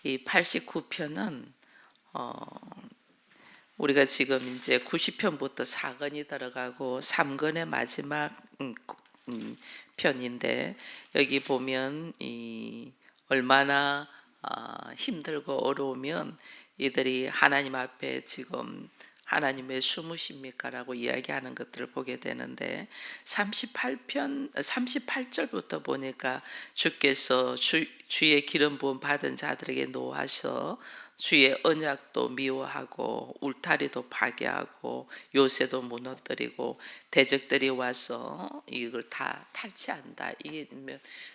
이 89편은 우리가 지금 이제 90편부터 4권이 들어가고 3권의 마지막 편인데, 여기 보면 이 얼마나 힘들고 어려우면 이들이 하나님 앞에 지금 하나님 왜 숨으십니까라고 이야기하는 것들을 보게 되는데, 38절부터 보니까 주께서 주의 기름 부음 받은 자들에게 노하셔 주의 언약도 미워하고 울타리도 파괴하고 요새도 무너뜨리고 대적들이 와서 이걸 다 탈취한다. 이게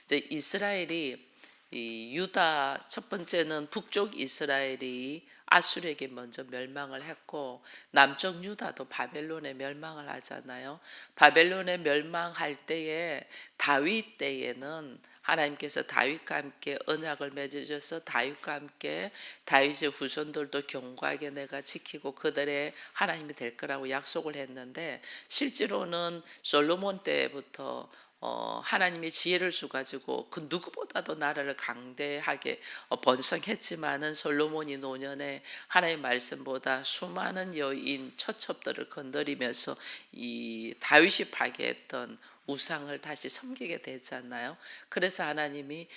이제 이스라엘이 이 유다, 첫 번째는 북쪽 이스라엘이 아수르에게 먼저 멸망을 했고, 남쪽 유다도 바벨론에 멸망을 하잖아요. 바벨론에 멸망할 때에 다윗 때에는 하나님께서 다윗과 함께 언약을 맺으셔서 다윗과 함께 다윗의 후손들도 견고하게 내가 지키고 그들의 하나님이 될 거라고 약속을 했는데, 실제로는 솔로몬 때부터 하나님의 지혜를 주가지고 그 누구보다도 나라를 강대하게 번성했지만은, 솔로몬이 노년에 하나님의 말씀보다 수많은 여인 처첩들을 건드리면서 이 다윗이 파괴했던 우상을 다시 섬기게 되잖아요. 그래서 하나님이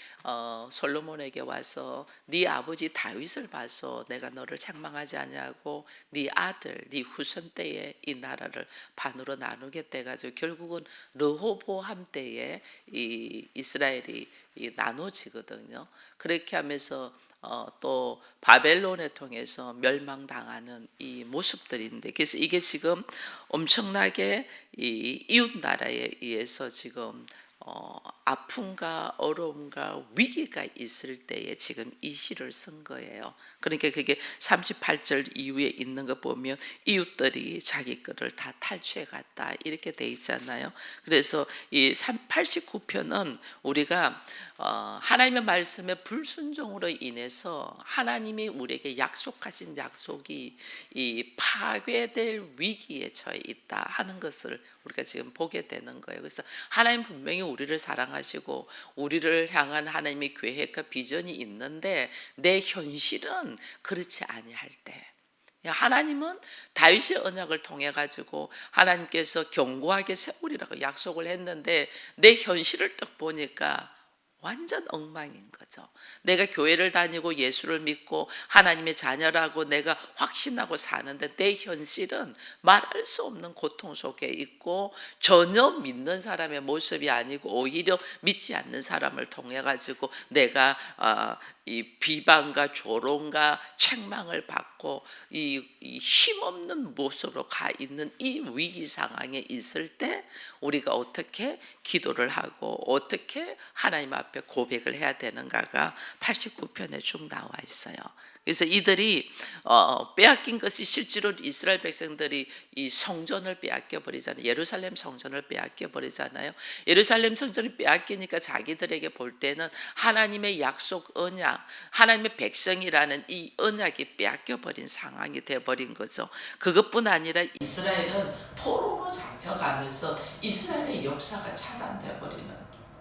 솔로몬에게 와서 네 아버지 다윗을 봐서 내가 너를 책망하지 아니하고 네 아들, 네 후손 때에 이 나라를 반으로 나누겠다 해가지고, 결국은 르호보암 때에 이 이스라엘이 나눠지거든요. 그렇게 하면서 또 바벨론을 통해서 멸망당하는 이 모습들인데, 그래서 이게 지금 엄청나게 이 이웃 나라에 의해서 지금 아픔과 어려움과 위기가 있을 때에 지금 이 시를 쓴 거예요. 그러니까 그게 38절 이후에 있는 거 보면 이웃들이 자기 거를 다 탈취해 갔다 이렇게 돼 있잖아요. 그래서 이 89편은 우리가 하나님의 말씀에 불순종으로 인해서 하나님이 우리에게 약속하신 약속이 이 파괴될 위기에 처해 있다 하는 것을 우리가 지금 보게 되는 거예요. 그래서 하나님 분명히 우리를 사랑하시고 우리를 향한 하나님의 계획과 비전이 있는데, 내 현실은 그렇지 아니할 때, 하나님은 다윗의 언약을 통해 가지고 하나님께서 견고하게 세우리라고 약속을 했는데, 내 현실을 딱 보니까 완전 엉망인 거죠. 내가 교회를 다니고 예수를 믿고 하나님의 자녀라고 내가 확신하고 사는데, 내 현실은 말할 수 없는 고통 속에 있고 전혀 믿는 사람의 모습이 아니고 오히려 믿지 않는 사람을 통해 가지고 내가 이 비방과 조롱과 책망을 받고 이 힘없는 모습으로 가 있는 이 위기 상황에 있을 때, 우리가 어떻게 기도를 하고 어떻게 하나님 앞에 고백을 해야 되는가가 89편에 쭉 나와 있어요. 그래서 이들이 빼앗긴 것이, 실제로 이스라엘 백성들이 이 성전을 빼앗겨 버리잖아요. 예루살렘 성전을 빼앗겨 버리잖아요. 예루살렘 성전을 빼앗기니까 자기들에게 볼 때는 하나님의 약속 언약, 하나님의 백성이라는 이 언약이 빼앗겨 버린 상황이 돼 버린 거죠. 그것뿐 아니라 이스라엘은 포로로 잡혀가면서 이스라엘의 역사가 차단돼 버리는,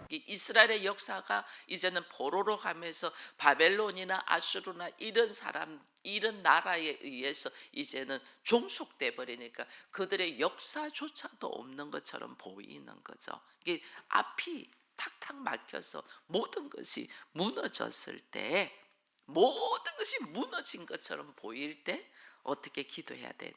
이스라엘의 역사가 이제는 포로로 가면서 바벨론이나 아수르나 이런 사람, 이런 나라에 의해서 이제는 종속돼 버리니까 그들의 역사조차도 없는 것처럼 보이는 거죠. 이게 앞이 탁탁 막혀서 모든 것이 무너졌을 때, 모든 것이 무너진 것처럼 보일 때 어떻게 기도해야 되냐.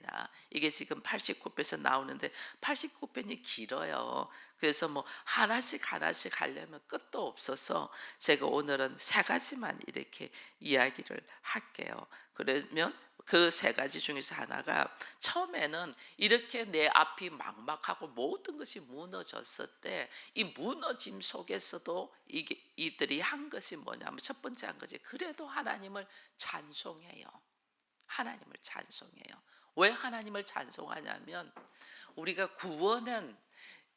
이게 지금 89편에서 나오는데 89편이 길어요. 그래서 뭐 하나씩 하나씩 하려면 끝도 없어서 제가 오늘은 세 가지만 이렇게 이야기를 할게요. 그러면 그 세 가지 중에서 하나가, 처음에는 이렇게 내 앞이 막막하고 모든 것이 무너졌을 때, 이 무너짐 속에서도 이들이 한 것이 뭐냐면, 첫 번째 한 것이 그래도 하나님을 찬송해요. 하나님을 찬송해요. 왜 하나님을 찬송하냐면, 우리가 구원은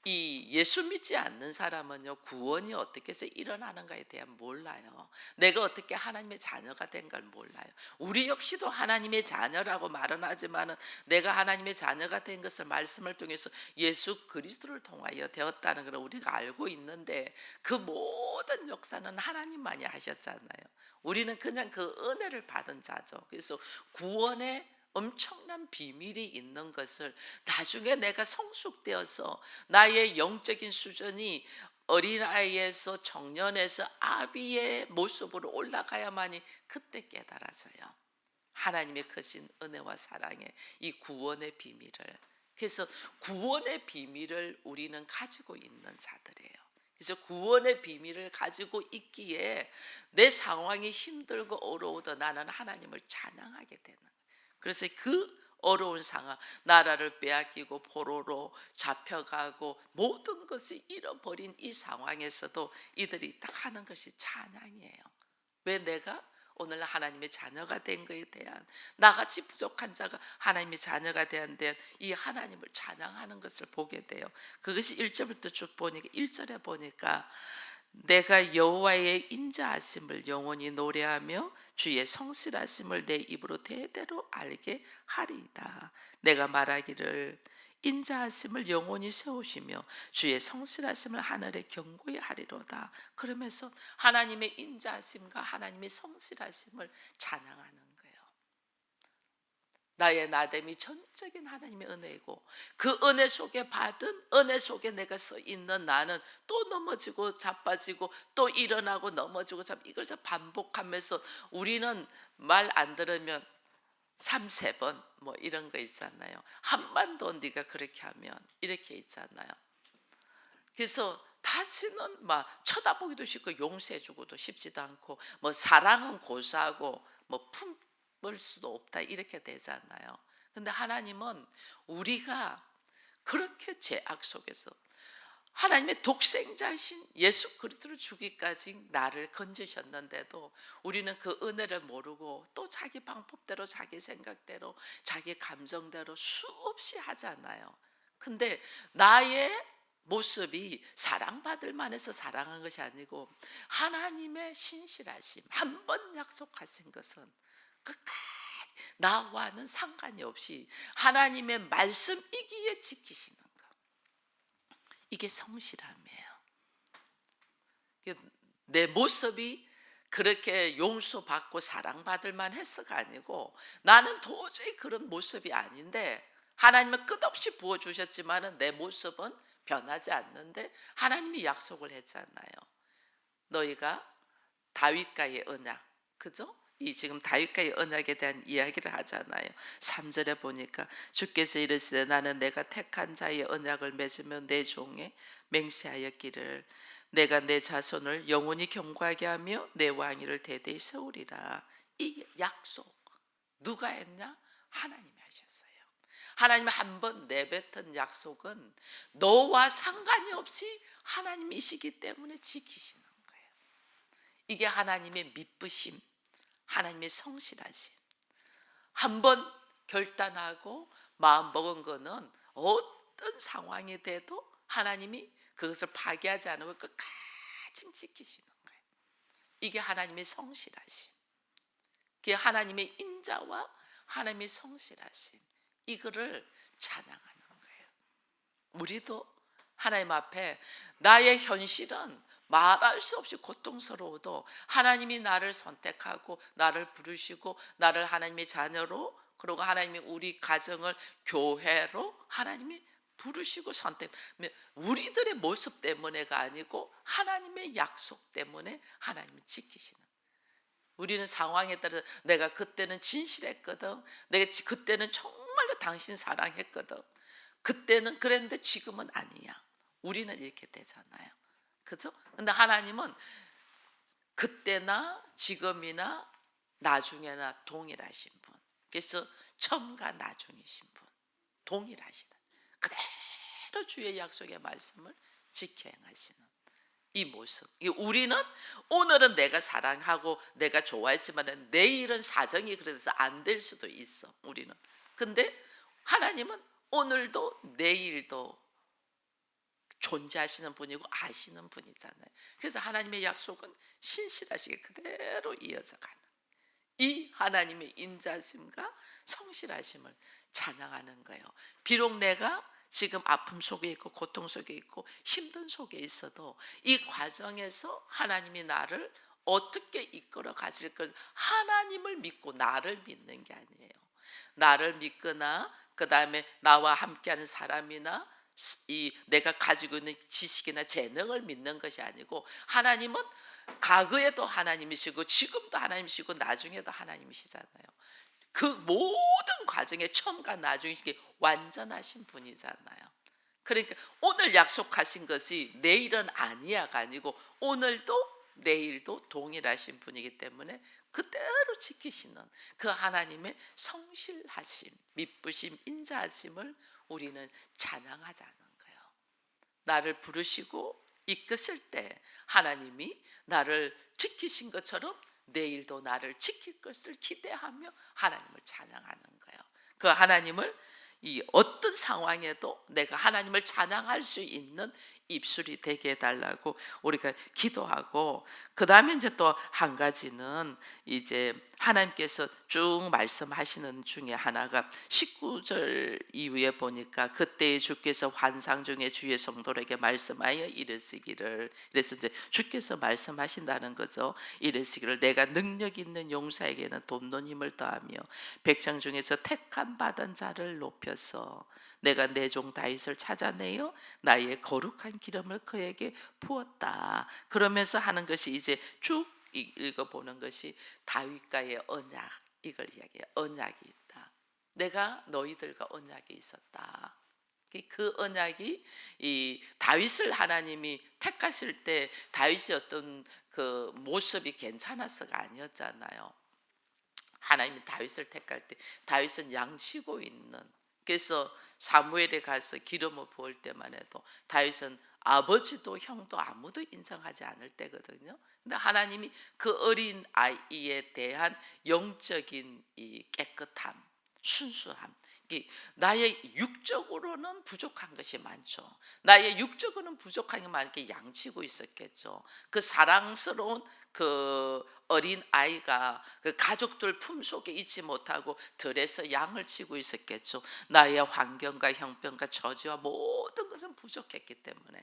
이 예수 믿지 않는 사람은요, 구원이 어떻게 해서 일어나는가에 대한 몰라요. 내가 어떻게 하나님의 자녀가 된 걸 몰라요. 우리 역시도 하나님의 자녀라고 말은 하지만은 내가 하나님의 자녀가 된 것을 말씀을 통해서 예수 그리스도를 통하여 되었다는 걸 우리가 알고 있는데, 그 모든 역사는 하나님만이 하셨잖아요. 우리는 그냥 그 은혜를 받은 자죠. 그래서 구원의 엄청난 비밀이 있는 것을 나중에 내가 성숙되어서 나의 영적인 수준이 어린아이에서 청년에서 아비의 모습으로 올라가야만이 그때 깨달아져요. 하나님의 크신 은혜와 사랑의 이 구원의 비밀을. 그래서 구원의 비밀을 우리는 가지고 있는 자들이에요. 그래서 구원의 비밀을 가지고 있기에 내 상황이 힘들고 어려워도 나는 하나님을 찬양하게 되는 거예요. 그래서 그 어려운 상황, 나라를 빼앗기고 포로로 잡혀가고 모든 것을 잃어버린 이 상황에서도 이들이 딱 하는 것이 찬양이에요. 왜? 내가 오늘 하나님의 자녀가 된 것에 대한, 나같이 부족한 자가 하나님의 자녀가 된 이 하나님을 찬양하는 것을 보게 돼요. 그것이 1절부터 쭉 보니까 1절에 보니까 내가 여호와의 인자하심을 영원히 노래하며 주의 성실하심을 내 입으로 대대로 알게 하리이다. 내가 말하기를 인자하심을 영원히 세우시며 주의 성실하심을 하늘에 견고히 하리로다. 그러면서 하나님의 인자하심과 하나님의 성실하심을 찬양하는 거예요. 나의 나됨이 전적인 하나님의 은혜이고, 그 은혜 속에 받은 은혜 속에 내가 서 있는 나는 또 넘어지고 자빠지고 또 일어나고 넘어지고 이걸 반복하면서 우리는 말 안 들으면 3-4번 뭐 이런 거 있잖아요. 한 번 더 네가 그렇게 하면 이렇게 있잖아요. 그래서 다시는 막 쳐다보기도 싫고 용서해주고도 싶지도 않고, 뭐 사랑은 고사하고 뭐 품을 수도 없다 이렇게 되잖아요. 근데 하나님은 우리가 그렇게 죄악 속에서 하나님의 독생자이신 예수 그리스도를 주기까지 나를 건지셨는데도 우리는 그 은혜를 모르고 또 자기 방법대로 자기 생각대로 자기 감정대로 수없이 하잖아요. 근데 나의 모습이 사랑받을 만해서 사랑한 것이 아니고 하나님의 신실하심, 한 번 약속하신 것은 끝까지 나와는 상관이 없이 하나님의 말씀이기에 지키시는 것, 이게 성실함이에요. 내 모습이 그렇게 용서받고 사랑받을 만해서가 아니고, 나는 도저히 그런 모습이 아닌데 하나님은 끝없이 부어주셨지만 내 모습은 변하지 않는데 하나님이 약속을 했잖아요. 너희가 다윗과의 언약, 그죠? 이 지금 다윗과의 언약에 대한 이야기를 하잖아요. 3절에 보니까 주께서 이르시되 나는 내가 택한 자의 언약을 맺으며 내 종에 맹세하였기를 내가 내 자손을 영원히 경고하게 하며 내 왕위를 대대히 세우리라. 이 약속 누가 했냐? 하나님이 하셨어요. 하나님이 한 번 내뱉은 약속은 너와 상관이 없이 하나님이시기 때문에 지키시는 거예요. 이게 하나님의 미쁘심, 하나님의 성실하심. 한 번 결단하고 마음 먹은 거는 어떤 상황이 돼도 하나님이 그것을 파기하지 않으고 끝까지 지키시는 거예요. 이게 하나님의 성실하심, 그게 하나님의 인자와 하나님의 성실하심, 이거를 찬양하는 거예요. 우리도 하나님 앞에 나의 현실은 말할 수 없이 고통스러워도 하나님이 나를 선택하고 나를 부르시고 나를 하나님의 자녀로, 그리고 하나님이 우리 가정을 교회로 하나님이 부르시고 선택, 우리들의 모습 때문에가 아니고 하나님의 약속 때문에 하나님이 지키시는. 우리는 상황에 따라서 내가 그때는 진실했거든, 내가 그때는 정말로 당신 사랑했거든, 그때는 그랬는데 지금은 아니야. 우리는 이렇게 되잖아요. 그죠? 근데 하나님은 그때나 지금이나 나중에나 동일하신 분. 그래서 처음과 나중이신 분, 동일하시다. 그대로 주의 약속의 말씀을 지켜 행하시는 이 모습. 우리는 오늘은 내가 사랑하고 내가 좋아했지만 내일은 사정이 그래서 안 될 수도 있어, 우리는. 근데 하나님은 오늘도 내일도 존재하시는 분이고 아시는 분이잖아요. 그래서 하나님의 약속은 신실하시게 그대로 이어져 가는, 이 하나님의 인자심과 성실하심을 찬양하는 거예요. 비록 내가 지금 아픔 속에 있고 고통 속에 있고 힘든 속에 있어도 이 과정에서 하나님이 나를 어떻게 이끌어 가실 것, 하나님을 믿고 나를 믿는 게 아니에요. 나를 믿거나 그 다음에 나와 함께하는 사람이나 이 내가 가지고 있는 지식이나 재능을 믿는 것이 아니고, 하나님은 과거에도 하나님이시고 지금도 하나님이시고 나중에도 하나님이시잖아요. 그 모든 과정에 처음과 나중이시게 완전하신 분이잖아요. 그러니까 오늘 약속하신 것이 내일은 아니야가 아니고 오늘도 내일도 동일하신 분이기 때문에 그대로 지키시는 그 하나님의 성실하심, 미쁘심, 인자하심을 우리는 찬양하자는 거예요. 나를 부르시고 이끄실 때 하나님이 나를 지키신 것처럼 내일도 나를 지킬 것을 기대하며 하나님을 찬양하는 거예요. 그 하나님을 이 어떤 상황에도 내가 하나님을 찬양할 수 있는 입술이 되게 해달라고 우리가 기도하고, 그 다음에 이제 또 한 가지는 이제 하나님께서 쭉 말씀하시는 중에 하나가 19절 이후에 보니까 그때 주께서 환상 중에 주의 성도에게 말씀하여 이르시기를, 그래서 이제 주께서 말씀하신다는 거죠. 이르시기를 내가 능력 있는 용사에게는 돕는 힘을 더하며 백성 중에서 택함 받은 자를 높여서 내가 내 종 다윗을 찾아내어 나의 거룩한 기름을 그에게 부었다. 그러면서 하는 것이 이제 쭉 읽어보는 것이 다윗과의 언약, 이걸 이야기해요. 언약이 있다. 내가 너희들과 언약이 있었다. 그 언약이 이 다윗을 하나님이 택하실 때 다윗이 어떤 그 모습이 괜찮아서가 아니었잖아요. 하나님이 다윗을 택할 때 다윗은 양치고 있는, 그래서 사무엘에 가서 기름을 부을 때만 해도 다윗은 아버지도 형도 아무도 인정하지 않을 때거든요. 근데 하나님이 그 어린 아이에 대한 영적인 이 깨끗함, 순수함, 나의 육적으로는 부족한 것이 많죠. 나의 육적으로는 부족한 게 많게 양치고 있었겠죠. 그 사랑스러운 그 어린 아이가 그 가족들 품속에 있지 못하고 들에서 양을 치고 있었겠죠. 나의 환경과 형편과 처지와 모든 것은 부족했기 때문에,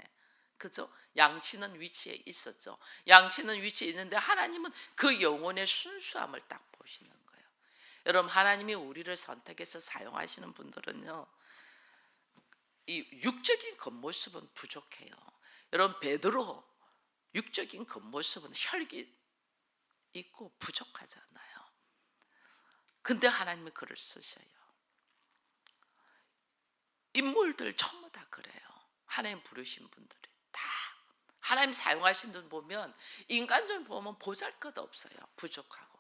그죠? 양치는 위치에 있었죠. 양치는 위치에 있는데 하나님은 그 영혼의 순수함을 딱 보시는 거예요. 여러분, 하나님이 우리를 선택해서 사용하시는 분들은요, 이 육적인 겉모습은 부족해요. 여러분, 베드로 육적인 겉모습은 혈기 있고 부족하잖아요. 근데 하나님이 그를 쓰셔요. 인물들 전부 다 그래요. 하나님 부르신 분들이 다 하나님 사용하신 분 보면 인간적으로 보면 보잘것 없어요. 부족하고.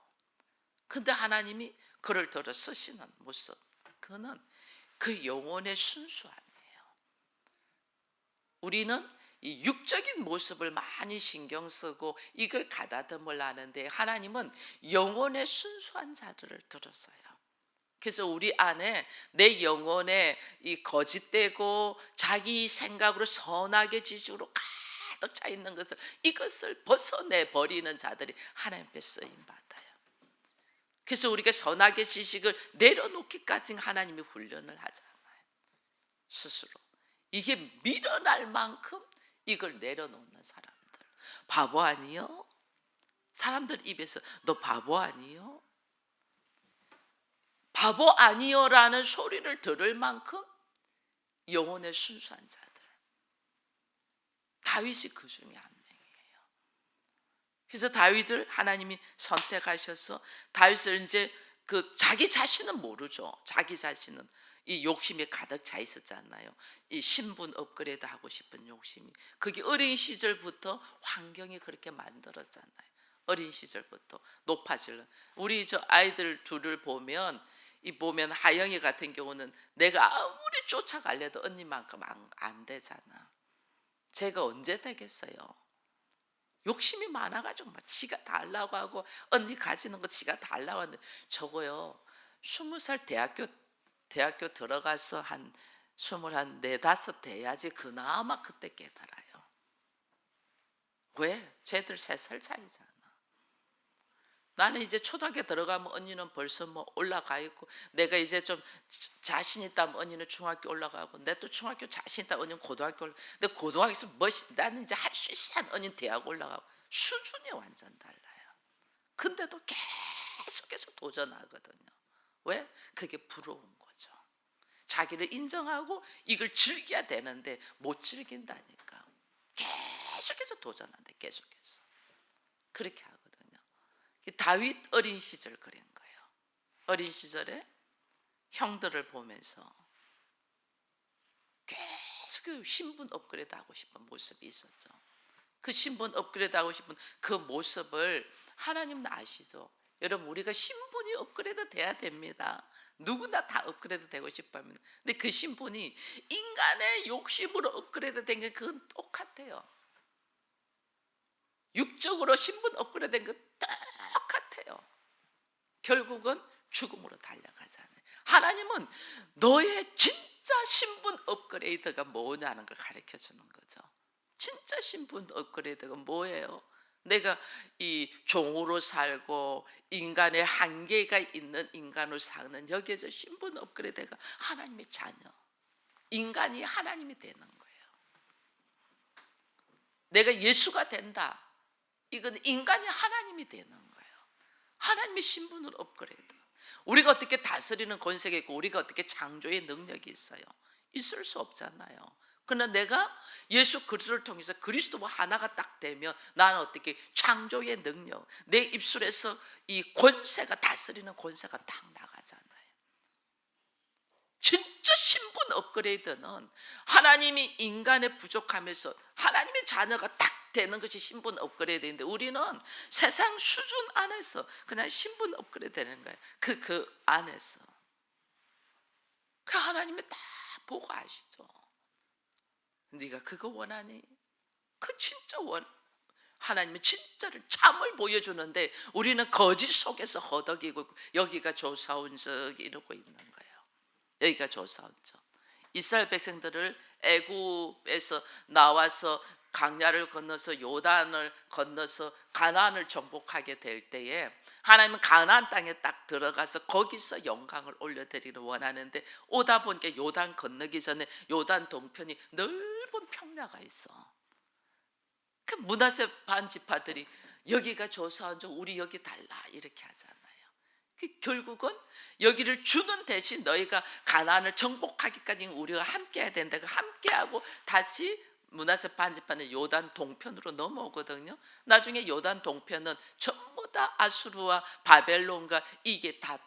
근데 하나님이 그를 들어 쓰시는 모습, 그는 그 영혼의 순수함이에요. 우리는 이 육적인 모습을 많이 신경 쓰고 이걸 가다듬을 하는데 하나님은 영혼의 순수한 자들을 들었어요. 그래서 우리 안에 내 영혼에 이 거짓되고 자기 생각으로 선하게 지식으로 가득 차 있는 것을, 이것을 벗어내 버리는 자들이 하나님께 쓰임 받아요. 그래서 우리가 선하게 지식을 내려놓기까지 하나님이 훈련을 하잖아요. 스스로 이게 밀어날 만큼 이걸 내려놓는 사람들, 바보 아니요? 사람들 입에서 너 바보 아니요? 바보 아니요라는 소리를 들을 만큼 영혼의 순수한 자들, 다윗이 그 중에 한 명이에요. 그래서 다윗을 하나님이 선택하셔서 다윗을 이제 그 자기 자신은 모르죠. 자기 자신은 이 욕심이 가득 차 있었잖아요. 이 신분 업그레이드 하고 싶은 욕심이, 그게 어린 시절부터 환경이 그렇게 만들었잖아요. 어린 시절부터 높아지는, 우리 저 아이들 둘을 보면 하영이 같은 경우는 내가 아무리 쫓아가려도 언니만큼 안 되잖아. 제가 언제 되겠어요? 욕심이 많아가지고 막 지가 달라고 하고 언니 가지는 거 지가 달라고 하는데, 저거요 20살 대학교 들어가서 한 스물 한 네다섯 돼야지 그나마 그때 깨달아요. 왜? 쟤들 3살 차이잖아. 나는 이제 초등학교 들어가면 언니는 벌써 뭐 올라가 있고, 내가 이제 좀 자신 있다면 언니는 중학교 올라가고, 내 또 중학교 자신 있다면 언니는 고등학교 올라가고, 근데 고등학교에서 나는 이제 할 수 있어 한 언니는 대학 올라가고, 수준이 완전 달라요. 근데도 계속해서 도전하거든요. 왜? 그게 부러운 거죠. 자기를 인정하고 이걸 즐겨야 되는데 못 즐긴다니까. 계속해서 도전한대. 계속해서 그렇게 하거든요. 다윗 어린 시절 그린 거예요. 어린 시절에 형들을 보면서 계속 신분 업그레이드 하고 싶은 모습이 있었죠. 그 신분 업그레이드 하고 싶은 그 모습을 하나님은 아시죠. 여러분, 우리가 신분이 업그레이드 돼야 됩니다. 누구나 다 업그레이드 되고 싶어 합니다. 근데 그 신분이 인간의 욕심으로 업그레이드 된 게 그건 똑같아요. 육적으로 신분 업그레이드 된 거 똑같아요. 결국은 죽음으로 달려가잖아요. 하나님은 너의 진짜 신분 업그레이드가 뭐냐는 걸 가르쳐 주는 거죠. 진짜 신분 업그레이드가 뭐예요? 내가 이 종으로 살고 인간의 한계가 있는 인간으로 사는 여기에서 신분 업그레이드가 하나님의 자녀, 인간이 하나님이 되는 거예요. 내가 예수가 된다, 이건 인간이 하나님이 되는 거예요. 하나님의 신분을 업그레이드. 우리가 어떻게 다스리는 권세가 있고 우리가 어떻게 창조의 능력이 있어요? 있을 수 없잖아요. 그러나 내가 예수 그리스도를 통해서 그리스도와 하나가 딱 되면 나는 어떻게 창조의 능력, 내 입술에서 이 권세가, 다스리는 권세가 딱 나가잖아요. 진짜 신분 업그레이드는 하나님이 인간의 부족함에서 하나님의 자녀가 딱 되는 것이 신분 업그레이드인데, 우리는 세상 수준 안에서 그냥 신분 업그레이드 되는 거예요. 그 안에서 그 하나님이 다 보고 아시죠. 네가 그거 원하니? 그 진짜 하나님은 진짜를 참을 보여주는데 우리는 거짓 속에서 허덕이고 여기가 조사온 적 이러고 있는 거예요. 여기가 조사온 적. 이스라엘 백성들을 애굽에서 나와서 강야를 건너서 요단을 건너서 가나안을 정복하게 될 때에 하나님은 가나안 땅에 딱 들어가서 거기서 영광을 올려드리기를 원하는데, 오다 보니까 요단 건너기 전에 요단 동편이 넓은 평야가 있어. 그 므낫세 반 지파들이 여기가 조사한 적 우리 여기 달라 이렇게 하잖아요. 결국은 여기를 주는 대신 너희가 가나안을 정복하기까지 우리가 함께해야 된다. 함께하고 다시 므낫세 반 지파는 요단 동편으로 넘어오거든요. 나중에 요단 동편은 전부 다 아수르와 바벨론과 이게 다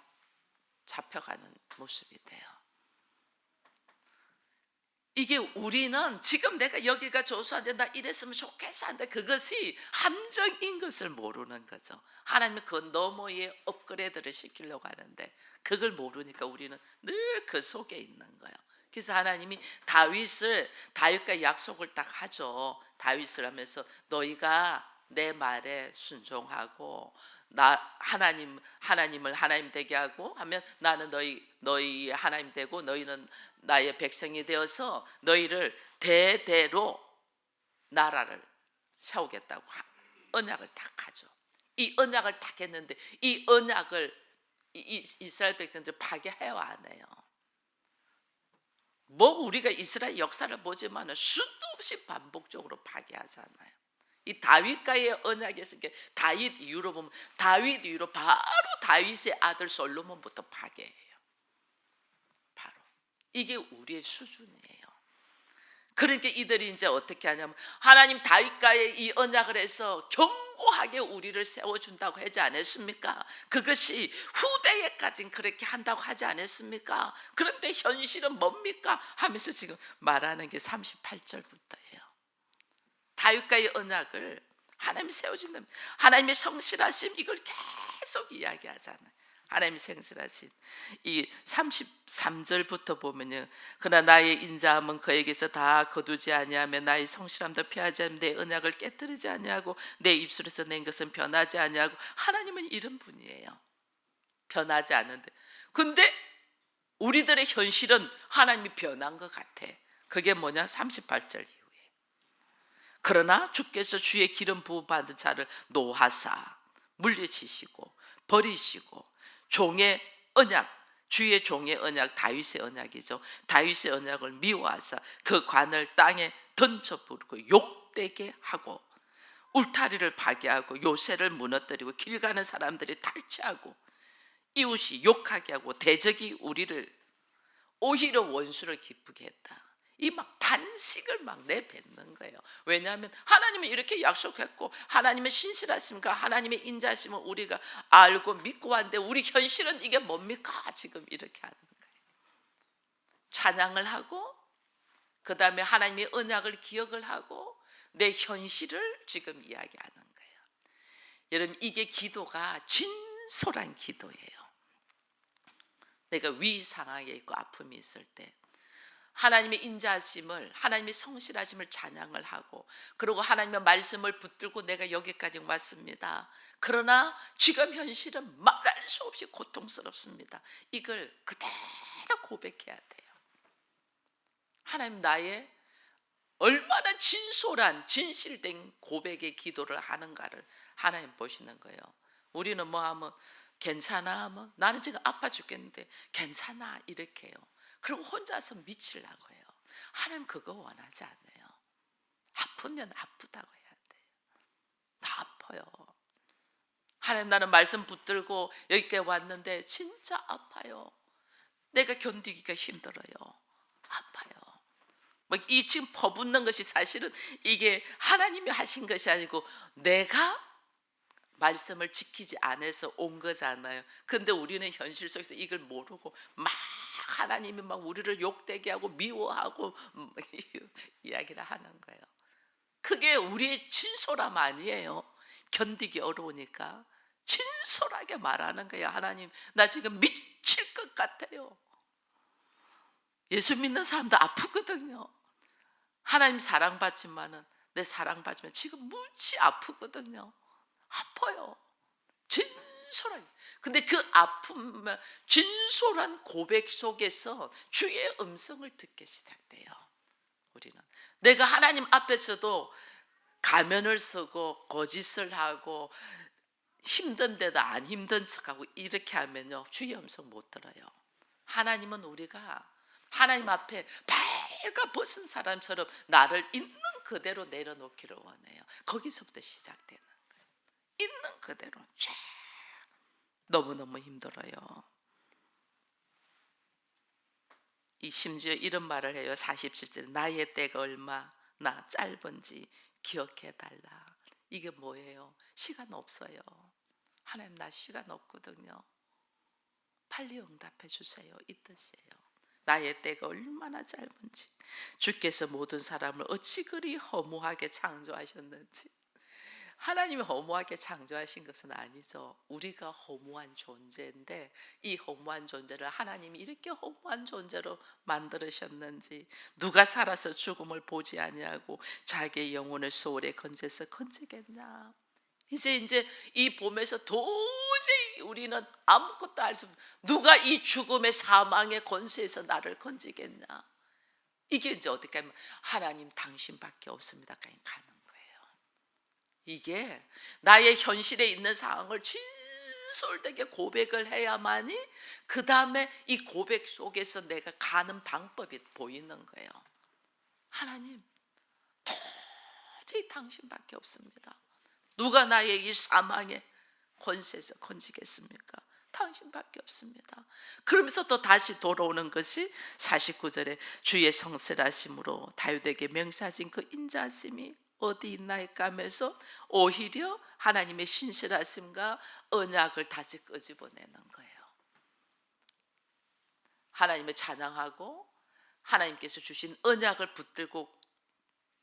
잡혀가는 모습이 돼요. 이게 우리는 지금 내가 여기가 조사한데 나 이랬으면 좋겠어 한데 그것이 함정인 것을 모르는 거죠. 하나님은 그 너머에 업그레이드를 시키려고 하는데 그걸 모르니까 우리는 늘 그 속에 있는 거예요. 그래서 하나님이 다윗과 약속을 딱 하죠. 다윗을 하면서 너희가 내 말에 순종하고 나 하나님을 하나님 되게 하고 하면 나는 너희 하나님 되고 너희는 나의 백성이 되어서 너희를 대대로 나라를 세우겠다고 언약을 딱 하죠. 이 언약을 딱 했는데 이 언약을 이스라엘 백성들 파괴해요, 안 해요? 뭐 우리가 이스라엘 역사를 보지만 수도 없이 반복적으로 파괴하잖아요. 이 다윗과의 언약에서 다윗 이후로 보면 다윗 이후로 바로 다윗의 아들 솔로몬부터 파괴해요. 바로 이게 우리의 수준이에요. 그러니까 이들이 이제 어떻게 하냐면 하나님 다윗과의 이 언약을 해서 견고하게 우리를 세워준다고 하지 않았습니까? 그것이 후대에까지 그렇게 한다고 하지 않았습니까? 그런데 현실은 뭡니까? 하면서 지금 말하는 게 38절부터예요. 다윗과의 언약을 하나님이 세워준다면 하나님의 성실하심, 이걸 계속 이야기하잖아요. 하나님의 성실하심. 이 33절부터 보면요, 그러나 나의 인자함은 그에게서 다 거두지 아니하며 나의 성실함도 피하지 않으며 내 언약을 깨뜨리지 아니하고 내 입술에서 낸 것은 변하지 아니하고. 하나님은 이런 분이에요. 변하지 않는데, 근데 우리들의 현실은 하나님이 변한 것 같아. 그게 뭐냐? 38절 이후에. 그러나 주께서 주의 기름 부어 받은 자를 노하사 물리치시고 버리시고 종의 언약, 주의 종의 언약, 다윗의 언약이죠. 다윗의 언약을 미워하사 그 관을 땅에 던져 부르고 욕되게 하고 울타리를 파괴하고 요새를 무너뜨리고 길 가는 사람들이 탈취하고 이웃이 욕하게 하고 대적이 우리를 오히려 원수를 기쁘게 했다. 이 막 단식을 막 내뱉는 거예요. 왜냐하면 하나님은 이렇게 약속했고 하나님은 신실하십니까? 하나님의 인자하심을 우리가 알고 믿고 왔는데 우리 현실은 이게 뭡니까? 지금 이렇게 하는 거예요. 찬양을 하고 그 다음에 하나님의 언약을 기억을 하고 내 현실을 지금 이야기하는 거예요. 여러분, 이게 기도가 진솔한 기도예요. 내가 위 상황에 있고 아픔이 있을 때 하나님의 인자하심을, 하나님의 성실하심을 찬양을 하고, 그리고 하나님의 말씀을 붙들고 내가 여기까지 왔습니다. 그러나 지금 현실은 말할 수 없이 고통스럽습니다. 이걸 그대로 고백해야 돼요. 하나님, 나의 얼마나 진솔한 진실된 고백의 기도를 하는가를 하나님 보시는 거예요. 우리는 뭐 하면 괜찮아 하면 나는 지금 아파 죽겠는데 괜찮아 이렇게 해요. 그리고 혼자서 미치려고 해요. 하나님 그거 원하지 않아요. 아프면 아프다고 해야 돼요. 나 아파요. 하나님, 나는 말씀 붙들고 여기까지 왔는데 진짜 아파요. 내가 견디기가 힘들어요. 아파요. 이 지금 퍼붓는 것이 사실은 이게 하나님이 하신 것이 아니고 내가 말씀을 지키지 않아서 온 거잖아요. 근데 우리는 현실 속에서 이걸 모르고 막 하나님이 막 우리를 욕되게 하고 미워하고 이야기를 하는 거예요. 그게 우리의 진솔함 아니에요. 견디기 어려우니까 진솔하게 말하는 거예요. 하나님, 나 지금 미칠 것 같아요. 예수 믿는 사람도 아프거든요. 하나님 사랑받지만은 내 사랑받지만 지금 무지 아프거든요. 아파요. 진솔하게. 근데 그 아픔, 진솔한 고백 속에서 주의 음성을 듣기 시작돼요. 우리는 내가 하나님 앞에서도 가면을 쓰고 거짓을 하고 힘든데도 안 힘든 척하고 이렇게 하면요 주의 음성 못 들어요. 하나님은 우리가 하나님 앞에 발가 벗은 사람처럼 나를 있는 그대로 내려놓기를 원해요. 거기서부터 시작되는 거예요. 있는 그대로 쫙. 너무너무 힘들어요. 심지어 이런 말을 해요. 47절 나의 때가 얼마나 짧은지 기억해 달라. 이게 뭐예요? 시간 없어요. 하나님, 나 시간 없거든요. 빨리 응답해 주세요. 이 뜻이에요. 나의 때가 얼마나 짧은지, 주께서 모든 사람을 어찌 그리 허무하게 창조하셨는지. 하나님이 허무하게 창조하신 것은 아니죠. 우리가 허무한 존재인데 이 허무한 존재를 하나님이 이렇게 허무한 존재로 만들으셨는지, 누가 살아서 죽음을 보지 아니하고 자기의 영혼을 소홀에 건져서 건지겠냐. 이제 이 봄에서 도저히 우리는 아무것도 알 수 없는, 누가 이 죽음의 사망의 권세에서 나를 건지겠냐. 이게 이제 어떻게 하면 하나님 당신밖에 없습니다. 그냥 가는 거예요. 이게 나의 현실에 있는 상황을 진솔되게 고백을 해야만이 그 다음에 이 고백 속에서 내가 가는 방법이 보이는 거예요. 하나님, 도저히 당신밖에 없습니다. 누가 나의 이 사망의 권세에서 건지겠습니까? 당신밖에 없습니다. 그러면서 또 다시 돌아오는 것이 49절에 주의 성실하심으로 다윗에게 명사진 그 인자심이 어디 있나이까 하면서 오히려 하나님의 신실하심과 언약을 다시 끄집어내는 거예요. 하나님을 찬양하고 하나님께서 주신 언약을 붙들고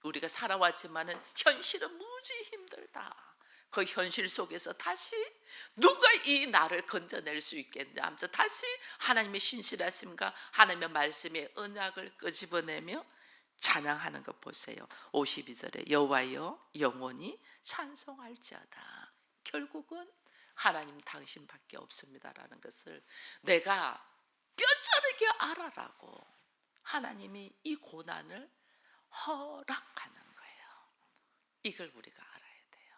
우리가 살아왔지만은 현실은 무지 힘들다. 그 현실 속에서 다시 누가 이 나를 건져낼 수 있겠냐 하면서 다시 하나님의 신실하심과 하나님의 말씀의 언약을 끄집어내며 찬양하는 것 보세요. 52절에 여호와여 영원히 찬송할지어다. 결국은 하나님 당신밖에 없습니다라는 것을 내가 뼈저리게 알아라고 하나님이 이 고난을 허락하는 거예요. 이걸 우리가 알아야 돼요.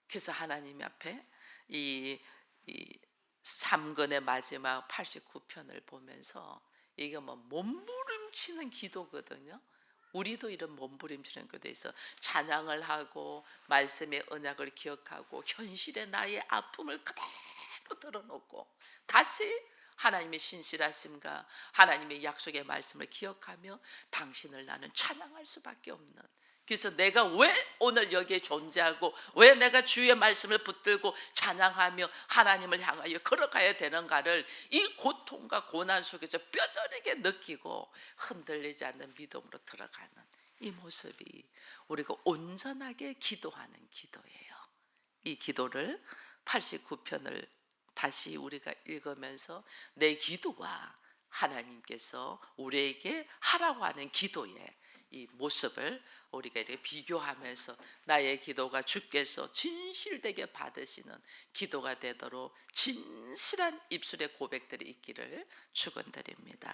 그래서 하나님 앞에 이 3권의 마지막 89편을 보면서 이게 뭐 몸부림치는 기도거든요. 우리도 이런 몸부림치는 기도에 있어 찬양을 하고 말씀의 언약을 기억하고 현실의 나의 아픔을 그대로 털어놓고 다시 하나님의 신실하심과 하나님의 약속의 말씀을 기억하며 당신을 나는 찬양할 수밖에 없는, 그래서 내가 왜 오늘 여기에 존재하고 왜 내가 주의 말씀을 붙들고 찬양하며 하나님을 향하여 걸어가야 되는가를 이 고통과 고난 속에서 뼈저리게 느끼고 흔들리지 않는 믿음으로 들어가는 이 모습이 우리가 온전하게 기도하는 기도예요. 이 기도를 89편을 다시 우리가 읽으면서 내 기도와 하나님께서 우리에게 하라고 하는 기도의 이 모습을 우리가 이렇게 비교하면서 나의 기도가 주께서 진실되게 받으시는 기도가 되도록 진실한 입술의 고백들이 있기를 축원드립니다.